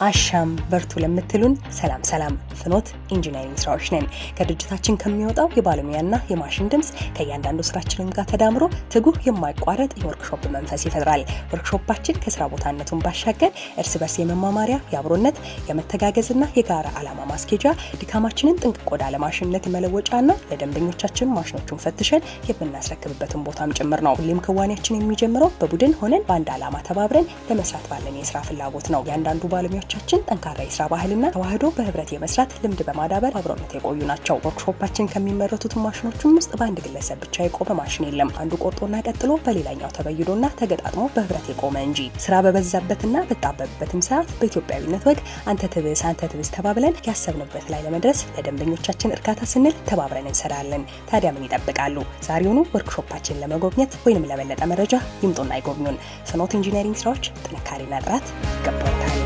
አሻም በርቱ ለምትሉን ሰላም ፍኖት ኢንጂነሪንግ ስራዎች ነን። ከድርጅታችን ከሚወጣው የባለሙያና የማሽን ድምጽ ከእያንዳንዱ ስራችን ጋር ተዳምሮ ትጉህ የማይቋረጥ የወርክሾፕ መንፈስ ይፈጥራል። ወርክሾፓችን ከስራ ቦታነቱን ባሻገር እርስ በርስ የመማማሪያ፣ የአብሮነት፣ የመተጋገዝና የጋራ ዓላማ ማስኬጃ ድካማችንን ጥንቅቅ ወደ ለማሽንነት መለወጫና ለደንበኞቻችን ማሽኖቹን ፈትሸን የምናስረክብበትን ቦታም ጭምር ነው። ሁሌም ክዋኔያችን የሚጀምረው በቡድን ሆነን በአንድ ዓላማ ተባብረን ለመስራት ባለን የስራ ፍላጎት ነው። ያንዳንዱ ባለሙያችን ጠንካራ የስራ ባህልና ተዋህዶ በህብረት የመስራት ልምድ በማዳበር አብሮነት የቆዩ ናቸው። ወርክሾፓችን ከሚመረቱት ማሽኖችም ውስጥ በአንድ ግለሰብ ብቻ የቆመ ማሽን የለም። አንዱ ቆርጦና ቀጥሎ በሌላኛው ተበይዶና ተገጣጥሞ በህብረት የቆመ እንጂ። ስራ በበዛበትና በጣበበበትም ሰዓት በኢትዮጵያዊነት ወግ አንተ ትብስ ተባብለን ያሰብንበት ላይ ለመድረስ ለደንበኞቻችን እርካታ ስንል ተባብረን እንሰራለን። ታዲያ ምን ይጠብቃሉ? ዛሬውኑ ወርክሾፓችን ለመጎብኘት ወይንም ለበለጠ መረጃ ይምጡና ይጎብኙን። ፍኖት ኢንጂነሪንግ ስራዎች ጥንካሬና ጥራት ይገባዎታል።